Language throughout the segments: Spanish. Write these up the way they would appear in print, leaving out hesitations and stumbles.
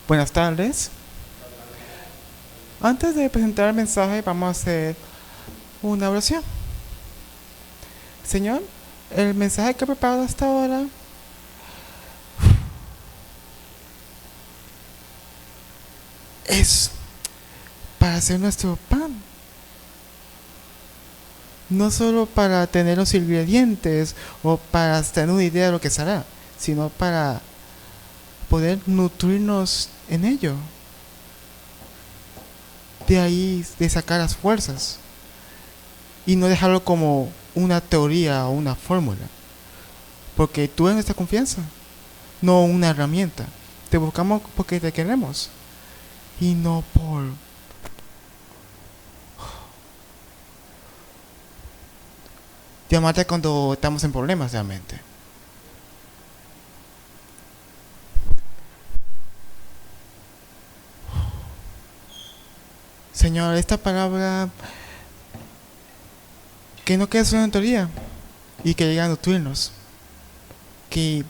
Buenas tardes. Antes de presentar el mensaje, vamos a hacer una oración. Señor, el mensaje que he preparado hasta ahora es para hacer nuestro pan. No solo para tener los ingredientes o para tener una idea de lo que será, sino para poder nutrirnos en ello. De ahí de sacar las fuerzas y no dejarlo como una teoría o una fórmula, porque tú eres nuestra confianza, no una herramienta. Te buscamos porque te queremos y no por llamarte cuando estamos en problemas realmente. Señor, esta palabra que no quede solo en teoría y que llegue a nutrirnos, que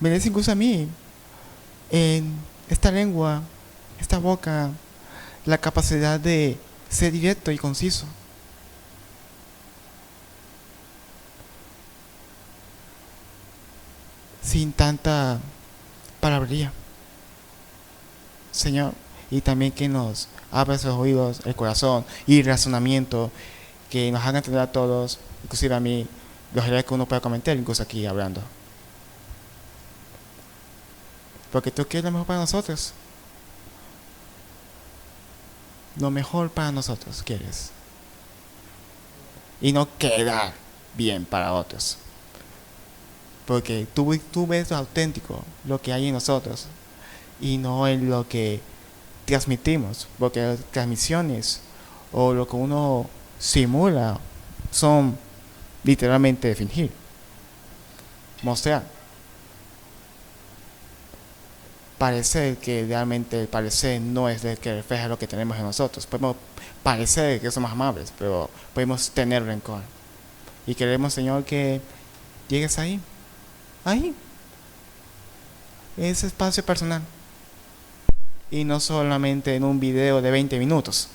me des incluso a mí en esta lengua, esta boca, la capacidad de ser directo y conciso. Sin tanta palabrería. Señor, y también que nos abras los oídos, el corazón y el razonamiento, que nos hagan entender a todos, inclusive a mí, los errores que uno puede cometer, incluso aquí hablando. Porque tú quieres lo mejor para nosotros. Lo mejor para nosotros quieres. Y no quedar bien para otros. Porque tú ves lo auténtico, lo que hay en nosotros, y no en lo que transmitimos. Porque las transmisiones o lo que uno simula son literalmente de fingir. Mostrar. Parecer que realmente el parecer no es el que refleja lo que tenemos en nosotros. Podemos parecer que somos amables, pero podemos tener rencor. Y queremos, Señor, que llegues ahí. Ahí. Ese espacio personal. Y no solamente en un video de 20 minutos.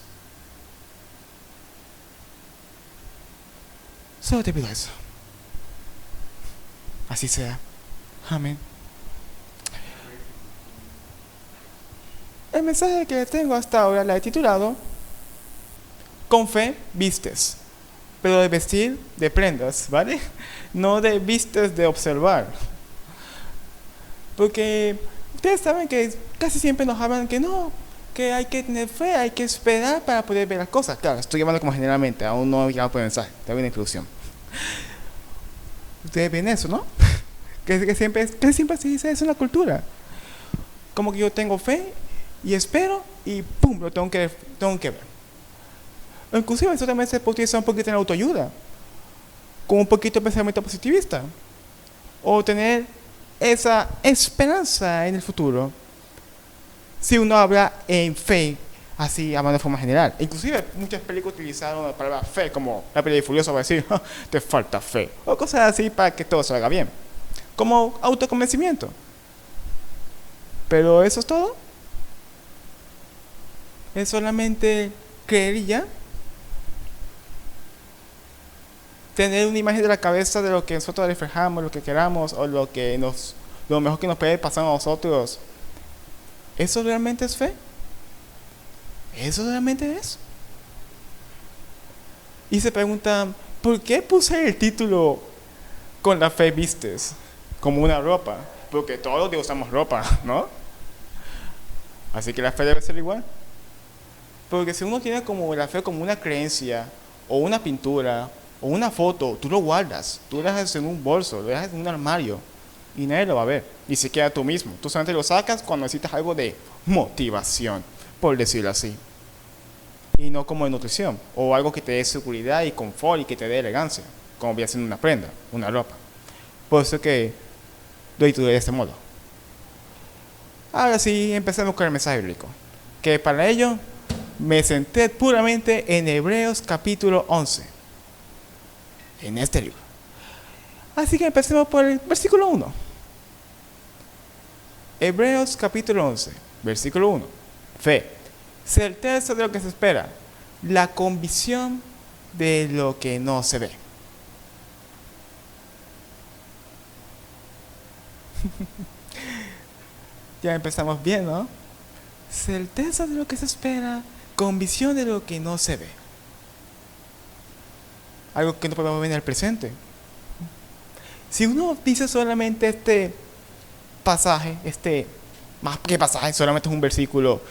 Solo te pido eso. Así sea. Amén. El mensaje que tengo hasta ahora la he titulado Con fe vistes, pero de vestir de prendas, ¿vale? No de vistes de observar. Porque ustedes saben que casi siempre nos hablan que no, que hay que tener fe, hay que esperar para poder ver las cosas. Claro, estoy llamando como generalmente, aún no he llegado por el mensaje, te doy una introducción. Ustedes ven eso, ¿no? que siempre se dice eso en la cultura. Como que yo tengo fe y espero y pum, lo tengo que ver. Inclusive eso también se puede utilizar un poquito en autoayuda, con un poquito de pensamiento positivista, o tener esa esperanza en el futuro, si uno habla en fe, así hablando de forma general. Inclusive muchas películas utilizaron la palabra fe, como la película de Furioso para decir, te falta fe, o cosas así para que todo salga bien, como autoconvencimiento. Pero eso es todo. Es solamente creer y ya. Tener una imagen de la cabeza de lo que nosotros reflejamos, lo que queramos, o lo mejor que nos puede pasar a nosotros. ¿Eso realmente es fe? ¿Eso realmente es? Y se preguntan, ¿por qué puse el título con la fe vistes? Como una ropa. Porque todos los días usamos ropa, ¿no? Así que la fe debe ser igual. Porque si uno tiene como la fe como una creencia, o una pintura, o una foto, tú lo guardas, tú lo dejas en un bolso, lo dejas en un armario, y nadie lo va a ver, ni siquiera tú mismo. Tú solamente lo sacas cuando necesitas algo de motivación, por decirlo así. Y no como de nutrición, o algo que te dé seguridad y confort y que te dé elegancia, como viene siendo una prenda, una ropa. Por eso que lo titulé de este modo. Ahora sí, empecemos con el mensaje bíblico, que para ello me centré puramente en Hebreos capítulo 11, en este libro. Así que empecemos por el versículo 1. Hebreos capítulo 11. Versículo 1. Fe. Certeza de lo que se espera. La convicción de lo que no se ve. Ya empezamos bien, ¿no? Certeza de lo que se espera, convicción de lo que no se ve. Algo que no podemos ver en el presente. Si uno dice solamente este pasaje, más que pasaje, solamente es un versículo,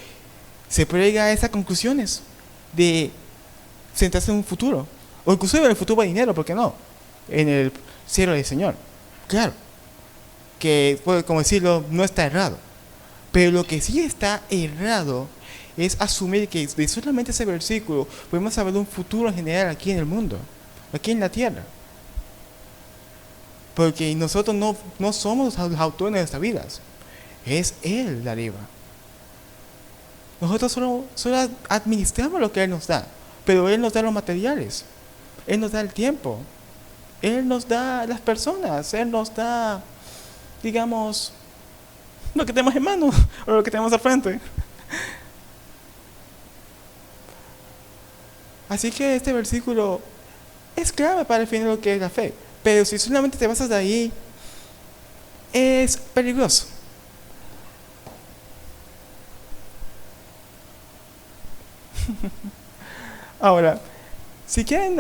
se puede llegar a esas conclusiones de centrarse en un futuro, o incluso en el futuro de dinero, ¿por qué no? En el cielo del Señor. Claro, que, pues, como decirlo, no está errado. Pero lo que sí está errado es asumir que de solamente ese versículo podemos saber de un futuro en general aquí en el mundo, aquí en la tierra. Porque nosotros no somos los autores de nuestras vidas. Es Él de arriba. Nosotros solo administramos lo que Él nos da. Pero Él nos da los materiales. Él nos da el tiempo. Él nos da las personas. Él nos da, digamos, lo que tenemos en mano o lo que tenemos al frente. Así que este versículo es clave para definir lo que es la fe. Pero si solamente te basas de ahí, es peligroso. Ahora, si quieren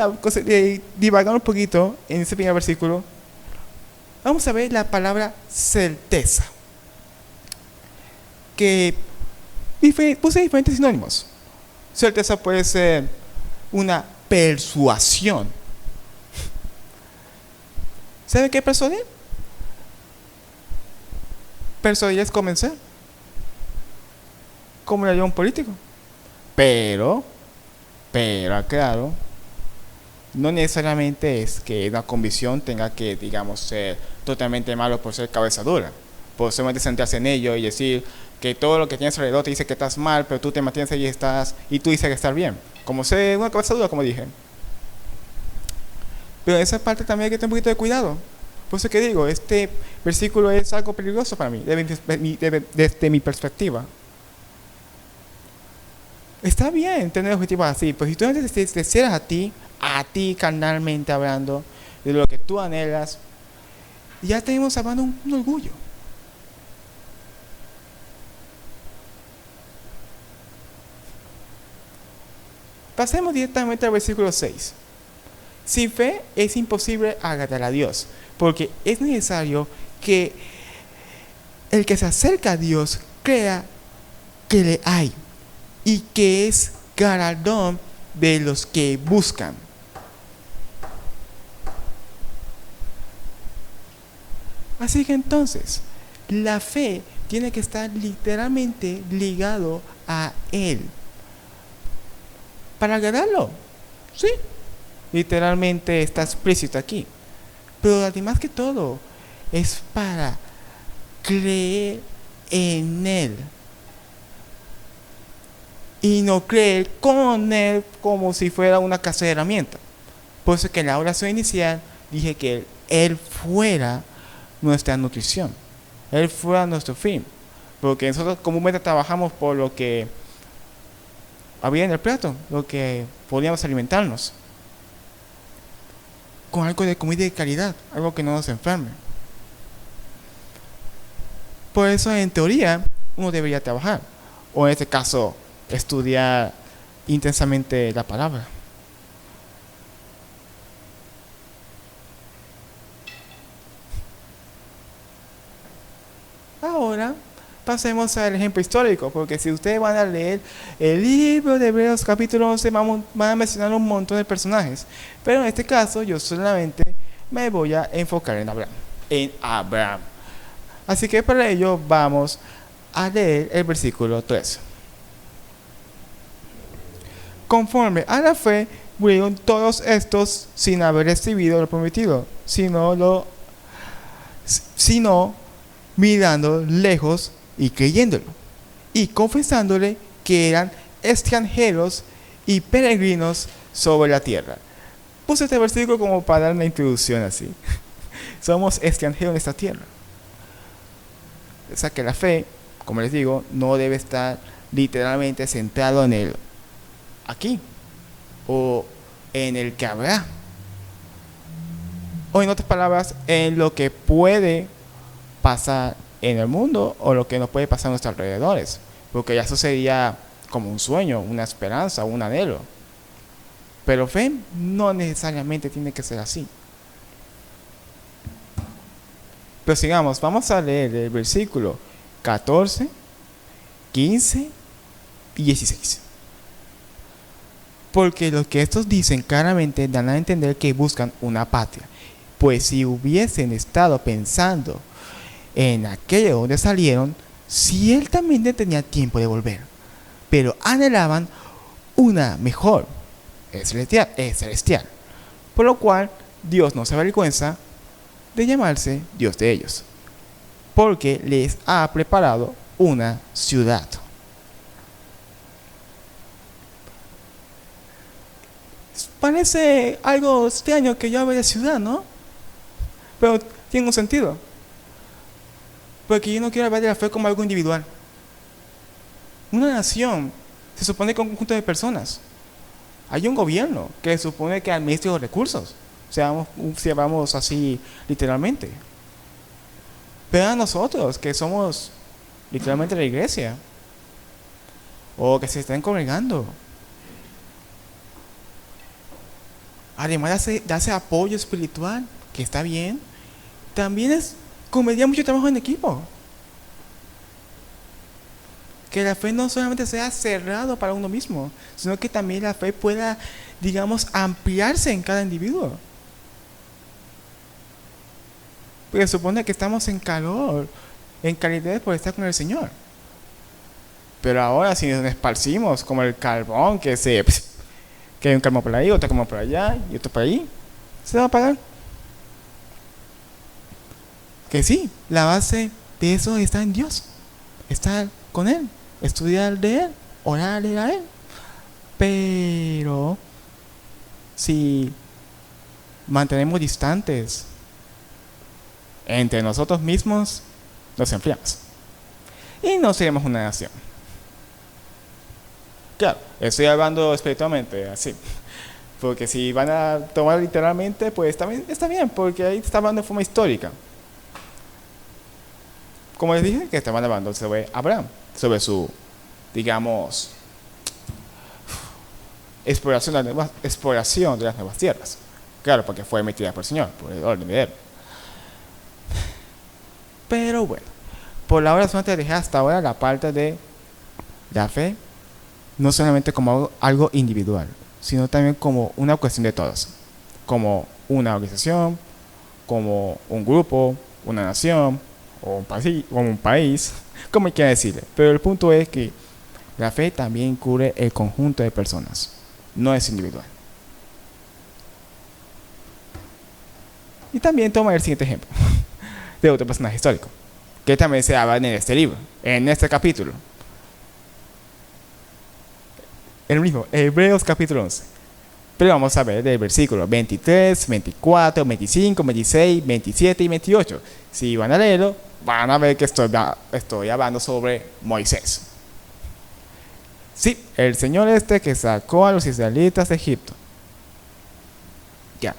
divagar un poquito en ese primer versículo, vamos a ver la palabra certeza. Que puse diferentes sinónimos. Certeza puede ser una persuasión. ¿Sabe qué es persuadir? Persuadir es convencer. Como lo haría un político. Pero, claro, no necesariamente es que una convicción tenga que, digamos, ser totalmente malo por ser cabeza dura. Por solamente centrarse en ello y decir que todo lo que tienes alrededor te dice que estás mal, pero tú te mantienes ahí y tú dices que estás bien. Como ser una cabeza dura, como dije. Pero en esa parte también hay que tener un poquito de cuidado. Por eso que digo, este versículo es algo peligroso para mí, desde mi perspectiva. Está bien tener objetivos así, pero si tú te cierras a ti carnalmente hablando, de lo que tú anhelas, ya tenemos hablando un orgullo. Pasemos directamente al versículo 6. Sin fe es imposible agradar a Dios, porque es necesario que el que se acerca a Dios crea que le hay y que es galardón de los que buscan. Así que entonces, la fe tiene que estar literalmente ligado a Él. Para agradarlo, sí, literalmente está explícito aquí. Pero además que todo, es para creer en Él. Y no creer con Él como si fuera una casa de herramientas. Por eso que en la oración inicial dije que Él fuera nuestra nutrición. Él fuera nuestro fin. Porque nosotros comúnmente trabajamos por lo que había en el plato, lo que podíamos alimentarnos. Con algo de comida de calidad, algo que no nos enferme. Por eso, en teoría, uno debería trabajar. O en este caso, estudiar intensamente la palabra. Ahora pasemos al ejemplo histórico, porque si ustedes van a leer el libro de Hebreos capítulo 11, van a mencionar un montón de personajes, pero en este caso yo solamente me voy a enfocar en Abraham. Así que para ello vamos a leer el versículo 3. Conforme a la fe murieron todos estos sin haber recibido lo prometido, sino mirando lejos y creyéndolo, y confesándole que eran extranjeros y peregrinos sobre la tierra. Puse este versículo como para dar una introducción así. Somos extranjeros en esta tierra. O sea que la fe como les digo, no debe estar literalmente centrado en el aquí o en el que habrá. O en otras palabras, en lo que puede pasar en el mundo o lo que nos puede pasar a nuestros alrededores. Porque ya eso sería como un sueño, una esperanza, un anhelo. Pero fe no necesariamente tiene que ser así. Pero sigamos, vamos a leer el versículo 14, 15 y 16. Porque lo que estos dicen claramente dan a entender que buscan una patria. Pues si hubiesen estado pensando en aquello donde salieron, ciertamente tenía tiempo de volver. Pero anhelaban una mejor, celestial. Por lo cual Dios no se avergüenza de llamarse Dios de ellos, porque les ha preparado una ciudad. Parece algo extraño que yo hable de ciudad, ¿no? Pero tiene un sentido. Porque yo no quiero hablar de la fe como algo individual. Una nación se supone que es un conjunto de personas. Hay un gobierno que se supone que administra los recursos. Si vamos así literalmente. Pero a nosotros, que somos literalmente la iglesia, o que se están congregando, además de darse apoyo espiritual, que está bien, también es comedia mucho trabajo en equipo. Que la fe no solamente sea cerrado para uno mismo, sino que también la fe pueda, digamos, ampliarse en cada individuo. Porque se supone que estamos en calor, en calidez por estar con el Señor. Pero ahora si nos esparcimos como el carbón que hay un carbón por ahí, otro carbón por allá y otro por ahí, se va a apagar. Que sí, la base de eso está en Dios, estar con Él, estudiar de Él, orarle a Él. Pero si mantenemos distantes entre nosotros mismos, nos enfriamos y no seremos una nación. Claro, estoy hablando espiritualmente, así. Porque si van a tomar literalmente, pues está bien, porque ahí está hablando de forma histórica. Como les dije, que estaban hablando sobre Abraham, sobre su, digamos, exploración de las nuevas tierras. Claro, porque fue emitida por el Señor, por el orden de Él. Pero bueno, por la hora solamente dejé hasta ahora la parte de la fe, no solamente como algo individual, sino también como una cuestión de todos, como una organización, como un grupo, una nación, o un país, como quiera decirle. Pero el punto es que la fe también cubre el conjunto de personas, no es individual. Y también toma el siguiente ejemplo de otro personaje histórico, que también se habla en este libro, en este capítulo. El mismo, Hebreos capítulo 11. Pero vamos a ver del versículo 23, 24, 25, 26, 27 y 28. Si van a leerlo, van a ver que estoy hablando sobre Moisés. Sí, el Señor que sacó a los israelitas de Egipto. Ya.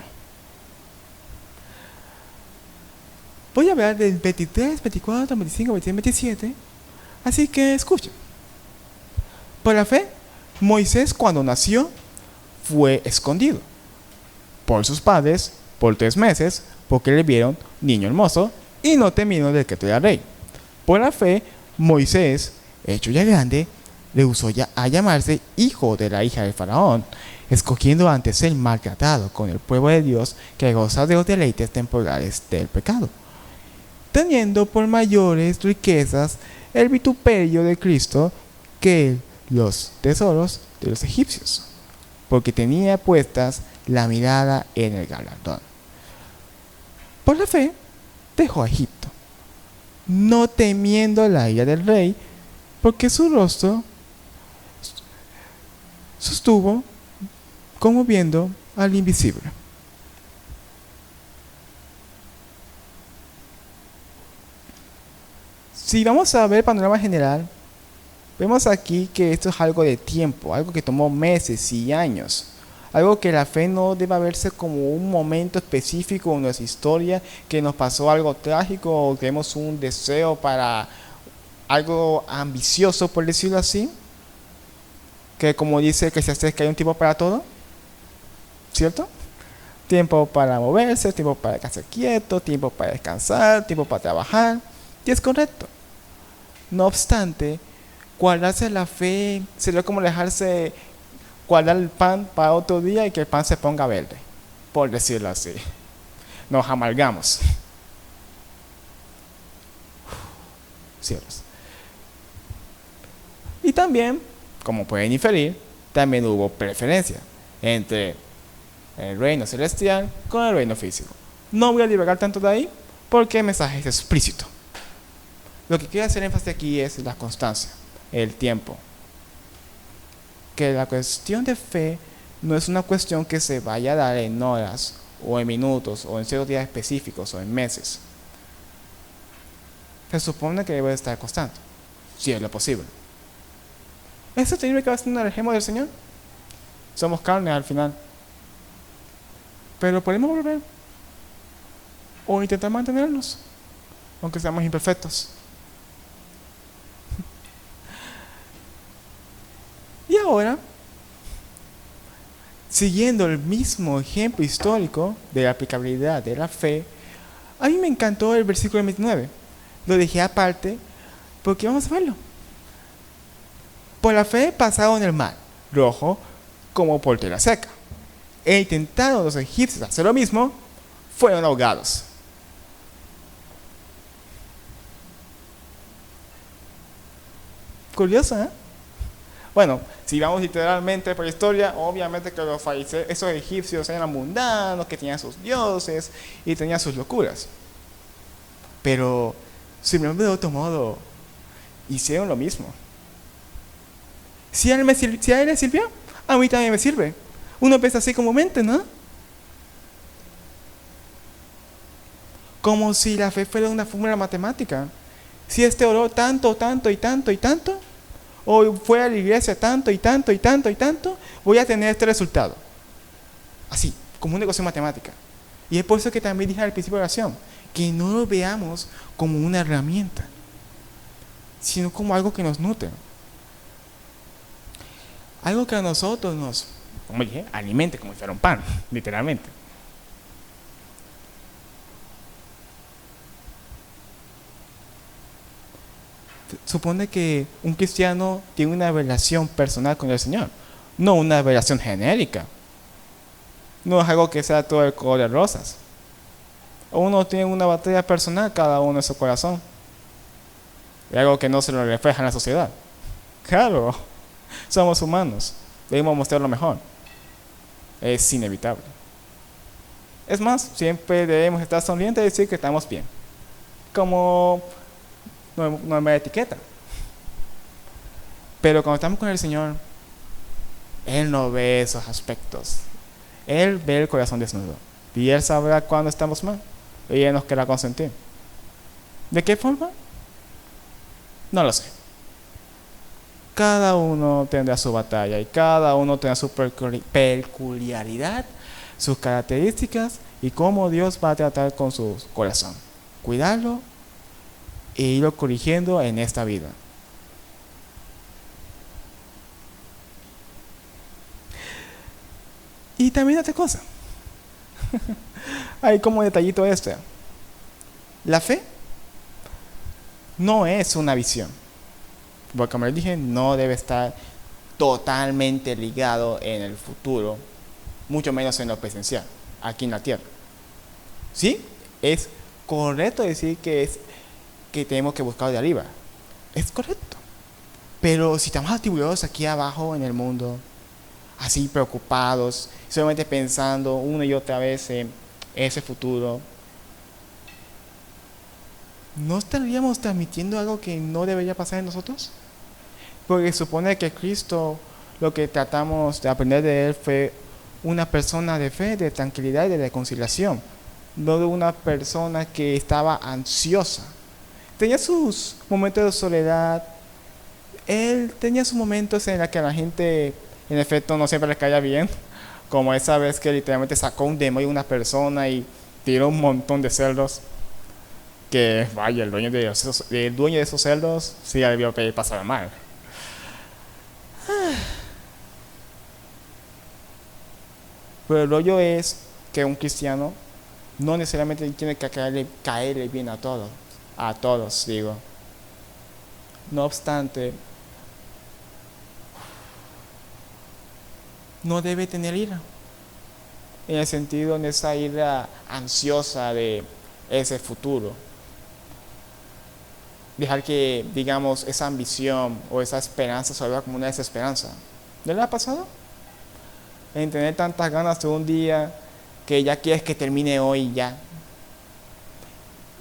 Voy a hablar del 23, 24, 25, 26, 27. Así que escuchen. Por la fe, Moisés cuando nació fue escondido por sus padres por 3 meses porque le vieron niño hermoso y no temieron del que era rey. Por la fe, Moisés, hecho ya grande, le usó ya a llamarse hijo de la hija del faraón, escogiendo antes ser maltratado con el pueblo de Dios que goza de los deleites temporales del pecado, teniendo por mayores riquezas el vituperio de Cristo que los tesoros de los egipcios, porque tenía puestas la mirada en el galardón. Por la fe dejó a Egipto, no temiendo la ira del rey, porque su rostro sostuvo como viendo al invisible. Si vamos a ver el panorama general, vemos aquí que esto es algo de tiempo, algo que tomó meses y años. Algo que la fe no debe verse como un momento específico en nuestra historia, que nos pasó algo trágico o tenemos un deseo para algo ambicioso, por decirlo así. Que como dice que hay un tiempo para todo, ¿cierto? Tiempo para moverse, tiempo para quedarse quieto, tiempo para descansar, tiempo para trabajar. Y es correcto. No obstante, guardarse la fe sería como dejarse guardar el pan para otro día y que el pan se ponga verde, por decirlo así. Nos amargamos. Cielos. Y también, como pueden inferir, también hubo preferencia entre el reino celestial con el reino físico. No voy a divagar tanto de ahí porque el mensaje es explícito. Lo que quiero hacer énfasis aquí es la constancia, el tiempo. Que la cuestión de fe no es una cuestión que se vaya a dar en horas o en minutos o en ciertos días específicos o en meses. Se supone que debe estar constante, si es lo posible. ¿Eso tiene que ver con el ejemplo del Señor? Somos carne al final. Pero podemos volver o intentar mantenernos, aunque seamos imperfectos. Y ahora, siguiendo el mismo ejemplo histórico de la aplicabilidad de la fe, a mí me encantó el versículo 29. Lo dejé aparte porque vamos a verlo. Por la fe pasaron el mar rojo como por tierra seca. E intentaron los egipcios hacer lo mismo, fueron ahogados. Curioso, ¿eh? Bueno, si vamos literalmente por la historia, obviamente que los fariseos, esos egipcios eran mundanos, que tenían sus dioses y tenían sus locuras. Pero, simplemente de otro modo, hicieron lo mismo. Si a él le sirvió, a mí también me sirve. Uno piensa así comúnmente, ¿no? Como si la fe fuera una fórmula matemática. Si este oró tanto, tanto y tanto y tanto, o fue a la iglesia tanto y tanto y tanto y tanto, voy a tener este resultado. Así, como una ecuación matemática. Y es por eso que también dije al principio de la oración, que no lo veamos como una herramienta, sino como algo que nos nutre. Algo que a nosotros nos, como dije, alimente como si fuera un pan, literalmente. Supone que un cristiano tiene una relación personal con el Señor, no una relación genérica. No es algo que sea todo el color de rosas. Uno tiene una batalla personal, cada uno en su corazón. Es algo que no se lo refleja en la sociedad. Claro, somos humanos, debemos mostrar lo mejor. Es inevitable. Es más, siempre debemos estar sonrientes y decir que estamos bien. Como no me etiqueta. Pero cuando estamos con el Señor, Él no ve esos aspectos. Él ve el corazón desnudo. Y Él sabrá cuando estamos mal. Y Él nos querrá consentir. ¿De qué forma? No lo sé. Cada uno tendrá su batalla y cada uno tendrá su peculiaridad, sus características y cómo Dios va a tratar con su corazón. Cuidarlo e irlo corrigiendo en esta vida. Y también otra cosa. Hay como detallito este. La fe no es una visión. Porque como les dije, no debe estar totalmente ligado en el futuro, mucho menos en lo presencial, aquí en la tierra. ¿Sí? Es correcto decir que tenemos que buscar de arriba. Es correcto. Pero si estamos atribuidos aquí abajo en el mundo, así preocupados, solamente pensando una y otra vez en ese futuro, ¿no estaríamos transmitiendo algo que no debería pasar en nosotros? Porque supone que Cristo, lo que tratamos de aprender de Él fue una persona de fe, de tranquilidad y de reconciliación, no de una persona que estaba ansiosa, tenía sus momentos de soledad. Él tenía sus momentos en los que a la gente, en efecto, no siempre le caía bien. Como esa vez que literalmente sacó un demonio de una persona y tiró un montón de cerdos. Que, vaya, el dueño de esos cerdos sí ya debió pasar mal. Pero el rollo es que un cristiano no necesariamente tiene que caerle bien a todos, digo. No obstante, no debe tener ira, en el sentido de esa ira ansiosa de ese futuro. Dejar que, digamos, esa ambición o esa esperanza se vuelva como una desesperanza. ¿No le ha pasado? En tener tantas ganas de un día que ya quieres que termine hoy y ya.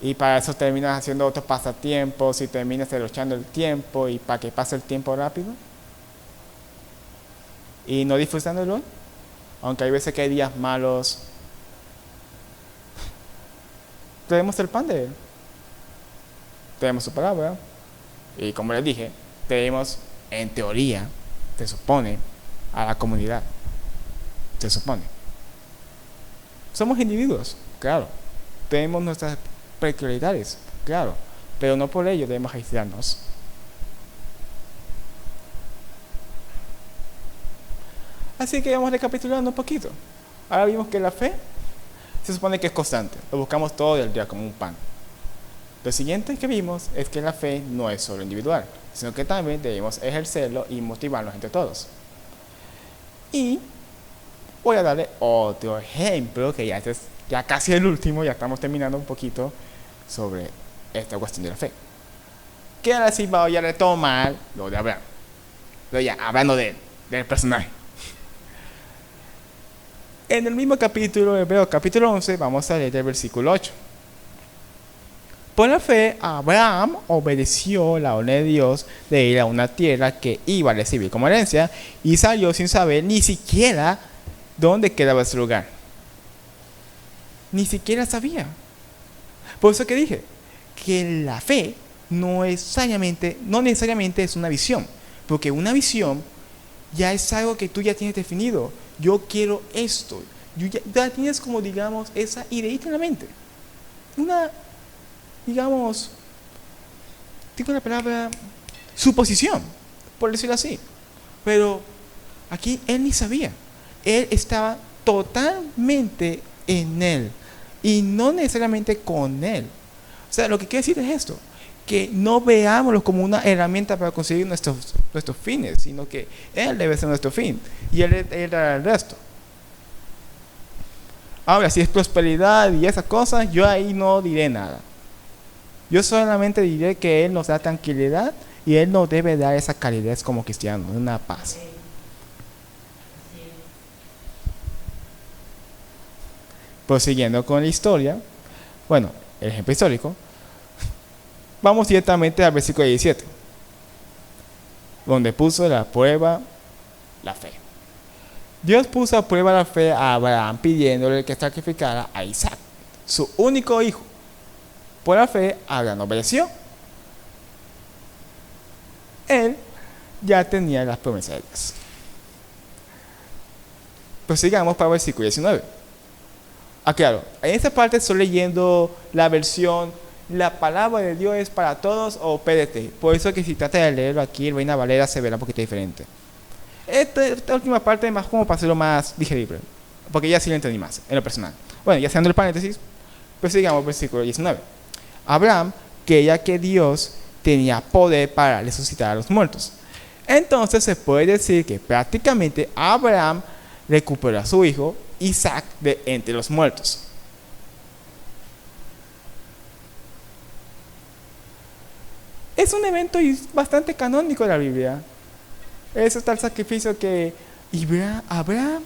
Y para eso terminas haciendo otros pasatiempos y terminas derrochando el tiempo y para que pase el tiempo rápido. Y no disfrutándolo. Aunque hay veces que hay días malos. Tenemos el pan de Él. Tenemos su palabra. Y como les dije, tenemos, en teoría, se supone, a la comunidad. Se supone. Somos individuos, claro. Tenemos nuestras peculiaridades, claro. Pero no por ello debemos aislarnos. Así que vamos recapitulando un poquito. Ahora vimos que la fe se supone que es constante. Lo buscamos todo el día como un pan. Lo siguiente que vimos es que la fe no es solo individual, sino que también debemos ejercerlo y motivarnos entre todos. Y voy a darle otro ejemplo, que ya es ya casi el último, ya estamos terminando un poquito sobre esta cuestión de la fe. Que ahora sí voy a retomar lo de Abraham. Pero ya, hablando de él, del personaje. En el mismo capítulo, Hebreos capítulo 11, vamos a leer el versículo 8. Por la fe, Abraham obedeció la orden de Dios de ir a una tierra que iba a recibir como herencia y salió sin saber ni siquiera dónde quedaba ese lugar. Ni siquiera sabía. Por eso que dije que la fe no necesariamente es una visión, porque una visión ya es algo que tú ya tienes definido. Yo quiero esto. Ya tienes como, digamos, esa ideita en la mente. Digo la palabra suposición, por decirlo así. Pero aquí él ni sabía. Él estaba totalmente en él y no necesariamente con él. O sea, lo que quiere decir es esto, que no veámoslo como una herramienta para conseguir nuestros fines, sino que él debe ser nuestro fin y él era el resto. Ahora, si es prosperidad y esas cosas, yo ahí no diré nada. Yo solamente diré que Él nos da tranquilidad y Él nos debe dar esa calidez como cristiano, una paz. Prosiguiendo con la historia, bueno, el ejemplo histórico, vamos directamente al versículo 17, donde puso la prueba la fe. Dios puso a prueba la fe a Abraham pidiéndole que sacrificara a Isaac, su único hijo. Por la fe, Abraham obedeció. Él ya tenía las promesas de Dios. Prosigamos para el versículo 19. Claro, en esta parte estoy leyendo la versión La palabra de Dios es para todos o PDT. Por eso que si trata de leerlo aquí, el Reina Valera se verá un poquito diferente. Esta última parte es más como para hacerlo más digerible, porque ya sí lo entendí más en lo personal. Bueno, ya haciendo el paréntesis, prosigamos versículo 19. Abraham creía que Dios tenía poder para resucitar a los muertos. Entonces se puede decir que prácticamente Abraham recuperó a su hijo Isaac de entre los muertos. Es un evento bastante canónico de la Biblia. Es tal sacrificio que Abraham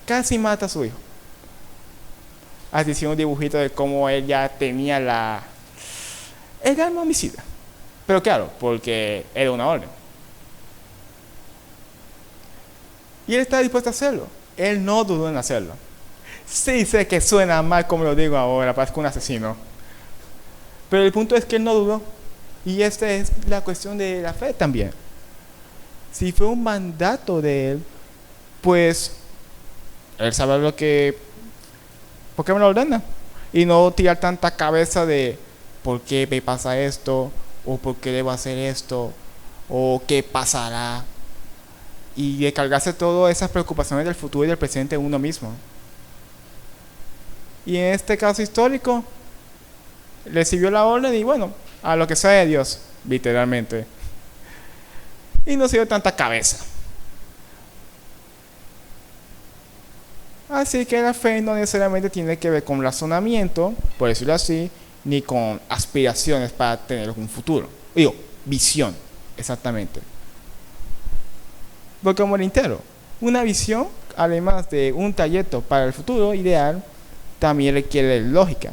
casi mata a su hijo. Así hicieron un dibujito de cómo él ya tenía el alma homicida. Pero claro, porque era una orden. Y él estaba dispuesto a hacerlo. Él no dudó en hacerlo. Sí sé que suena mal como lo digo ahora, parezco un asesino. Pero el punto es que él no dudó. Y esta es la cuestión de la fe también. Si fue un mandato de Él, pues Él sabe lo que, por qué me lo ordena. Y no tirar tanta cabeza de por qué me pasa esto, o por qué debo hacer esto, o qué pasará. Y de cargarse todas esas preocupaciones del futuro y del presente en uno mismo. Y en este caso histórico, recibió la orden y bueno, a lo que sea de Dios, literalmente. Y no se dio tanta cabeza. Así que la fe no necesariamente tiene que ver con razonamiento, por decirlo así, ni con aspiraciones para tener un futuro. Digo, visión, exactamente. Porque como reitero, una visión, además de un trayecto para el futuro ideal, también requiere lógica.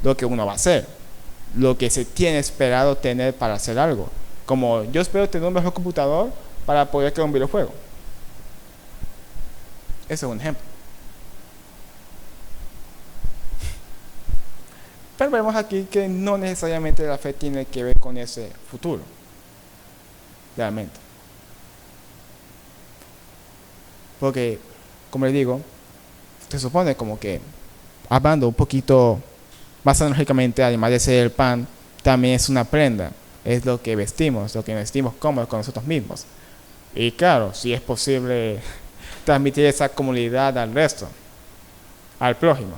Lo que uno va a hacer, lo que se tiene esperado tener para hacer algo. Como yo espero tener un mejor computador para poder crear un videojuego. Ese es un ejemplo. Pero vemos aquí que no necesariamente la fe tiene que ver con ese futuro. Realmente. Porque, como les digo, se supone como que, hablando un poquito más analógicamente, además de ser el pan, también es una prenda. Es lo que vestimos cómodos con nosotros mismos. Y claro, si es posible transmitir esa comunidad al resto, al prójimo,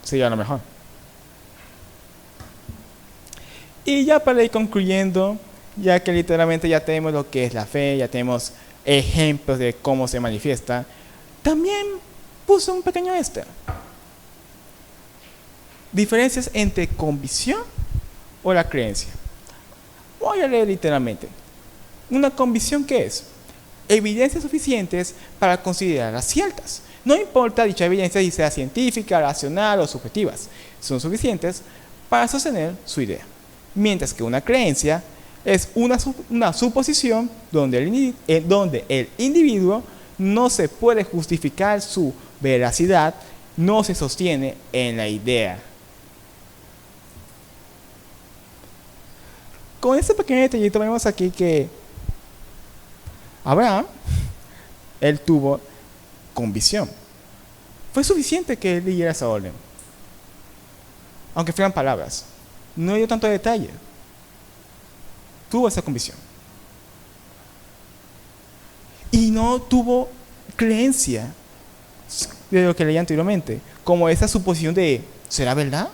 sería lo mejor. Y ya para ir concluyendo, ya que literalmente ya tenemos lo que es la fe, ya tenemos ejemplos de cómo se manifiesta, también puse un pequeño diferencias entre convicción o la creencia. Voy a leer literalmente. Una convicción, ¿qué es? Evidencias suficientes para considerarlas ciertas. No importa dicha evidencia si sea científica, racional o subjetivas, son suficientes para sostener su idea. Mientras que una creencia es una suposición donde el individuo no se puede justificar su veracidad, no se sostiene en la idea. Con este pequeño detallito vemos aquí que Abraham, él tuvo convicción. Fue suficiente que él leyera esa orden, aunque fueran palabras. No dio tanto detalle. Tuvo esa convicción. Y no tuvo creencia de lo que leía anteriormente, como esa suposición de, ¿será verdad?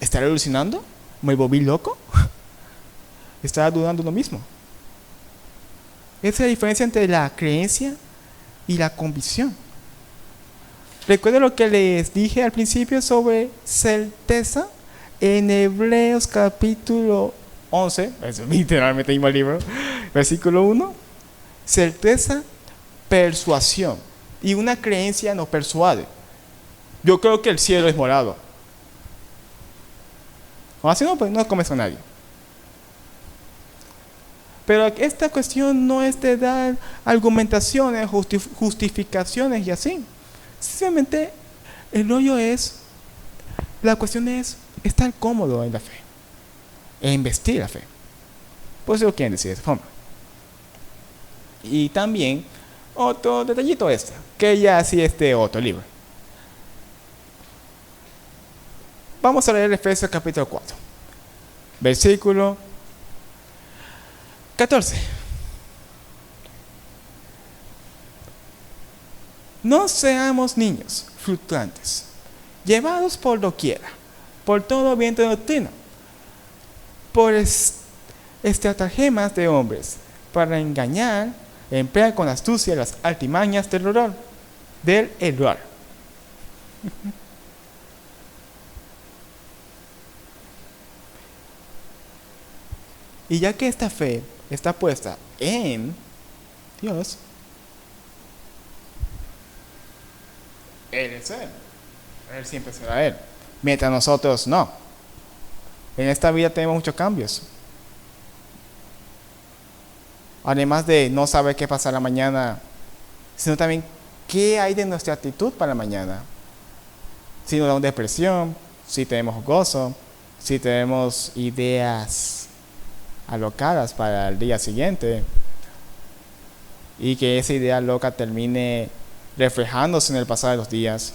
¿Estaré alucinando? ¿Me volví loco? Estaba dudando uno mismo. Esa es la diferencia entre la creencia y la convicción. Recuerden lo que les dije al principio sobre certeza en Hebreos capítulo 11, es literalmente el mismo libro, versículo 1. Certeza, persuasión. Y una creencia no persuade. Yo creo que el cielo es morado. O así no, pues no convence a nadie. Pero esta cuestión no es de dar argumentaciones, justificaciones y así. Simplemente el rollo es, la cuestión es estar cómodo en la fe, e investir la fe. Por eso lo quieren decir de esa forma. Y también otro detallito que ya sí es de otro libro. Vamos a leer Efesios capítulo 4, versículo 14. No seamos niños fluctuantes, llevados por doquiera, por todo viento de doctrina, por estratagemas de hombres, para engañar, emplear con astucia las artimañas del error. Y ya que esta fe está puesta en Dios, Él es Él. Él siempre será Él. Mientras nosotros no. En esta vida tenemos muchos cambios. Además de no saber qué pasará mañana, sino también qué hay de nuestra actitud para mañana. Si nos da una depresión, si tenemos gozo, si tenemos ideas alocadas para el día siguiente y que esa idea loca termine reflejándose en el pasado de los días,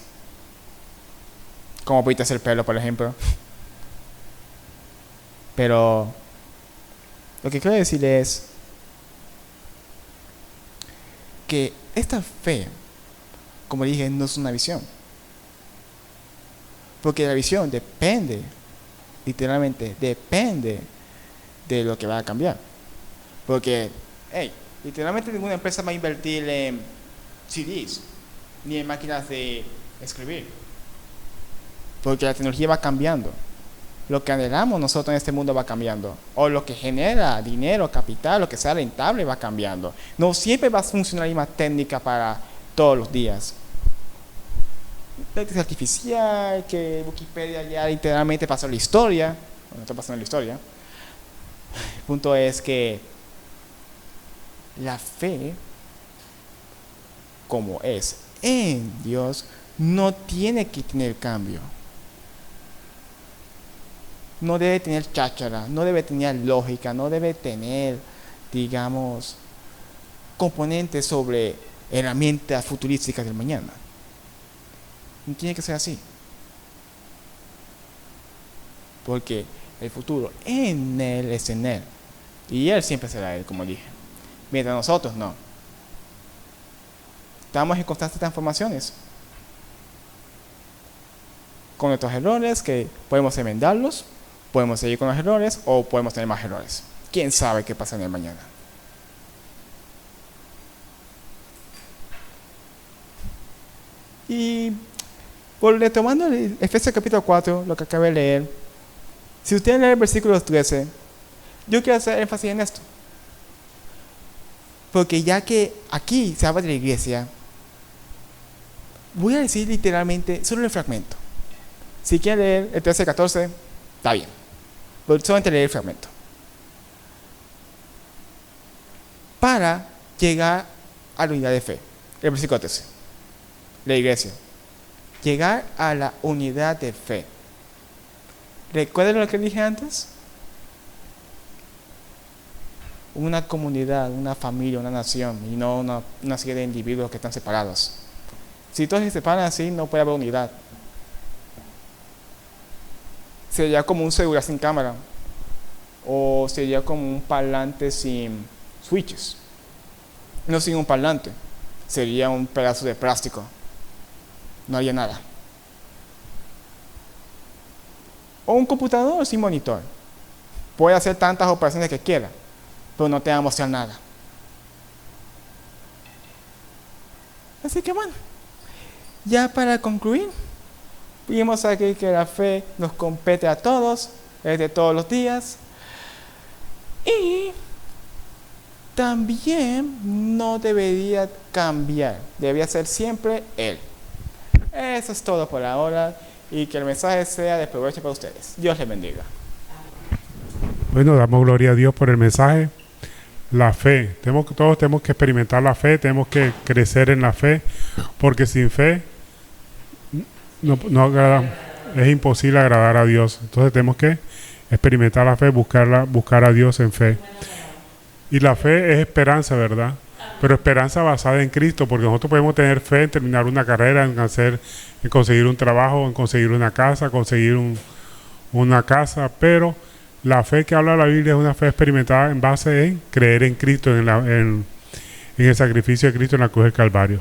como pintarse el pelo, por ejemplo. Pero lo que quiero decir es que esta fe, como dije, no es una visión. Porque la visión depende, literalmente, depende de lo que va a cambiar. Porque, literalmente ninguna empresa va a invertir en CDs, ni en máquinas de escribir. Porque la tecnología va cambiando. Lo que anhelamos nosotros en este mundo va cambiando. O lo que genera dinero, capital, lo que sea rentable va cambiando. No siempre va a funcionar la misma técnica para todos los días. La inteligencia artificial, que Wikipedia ya literalmente pasó la historia. Bueno, está pasando la historia. El punto es que la fe, como es en Dios, no tiene que tener cambio. No debe tener cháchara, no debe tener lógica, no debe tener, digamos, componentes sobre herramientas futurísticas del mañana. No tiene que ser así. Porque el futuro en Él es en Él. Y Él siempre será Él, como dije. Mientras nosotros no. Estamos en constantes transformaciones. Con nuestros errores, que podemos enmendarlos, podemos seguir con los errores o podemos tener más errores. ¿Quién sabe qué pasa en el mañana? Y retomando el Efesios capítulo 4, lo que acabé de leer, si ustedes leen el versículo 13, yo quiero hacer énfasis en esto. Porque ya que aquí se habla de la iglesia, voy a decir literalmente solo el fragmento. Si quieren leer el 13 y 14, está bien. Pero solamente leer el fragmento. Para llegar a la unidad de fe. El versículo 13. La iglesia. Llegar a la unidad de fe. ¿Recuerden lo que dije antes? Una comunidad, una familia, una nación, y no una serie de individuos que están separados. Si todos se separan así, no puede haber unidad. Sería como un celular sin cámara, o sería como un parlante sin switches. No sin un parlante, sería un pedazo de plástico. No haría nada. O un computador sin monitor. Puede hacer tantas operaciones que quiera, pero no te va a mostrar nada. Así que bueno, ya para concluir, vimos aquí que la fe nos compete a todos, es de todos los días, y también no debería cambiar, debería ser siempre Él. Eso es todo por ahora, y que el mensaje sea de provecho para ustedes. Dios les bendiga. Bueno, damos gloria a Dios por el mensaje. La fe, todos tenemos que experimentar la fe, tenemos que crecer en la fe, porque sin fe es imposible agradar a Dios. Entonces tenemos que experimentar la fe, buscar a Dios en fe. Y la fe es esperanza, ¿verdad? Pero esperanza basada en Cristo, porque nosotros podemos tener fe en terminar una carrera, en conseguir un trabajo, en conseguir una casa, una casa, pero la fe que habla la Biblia es una fe experimentada en base en creer en Cristo, en el sacrificio de Cristo en la cruz del Calvario.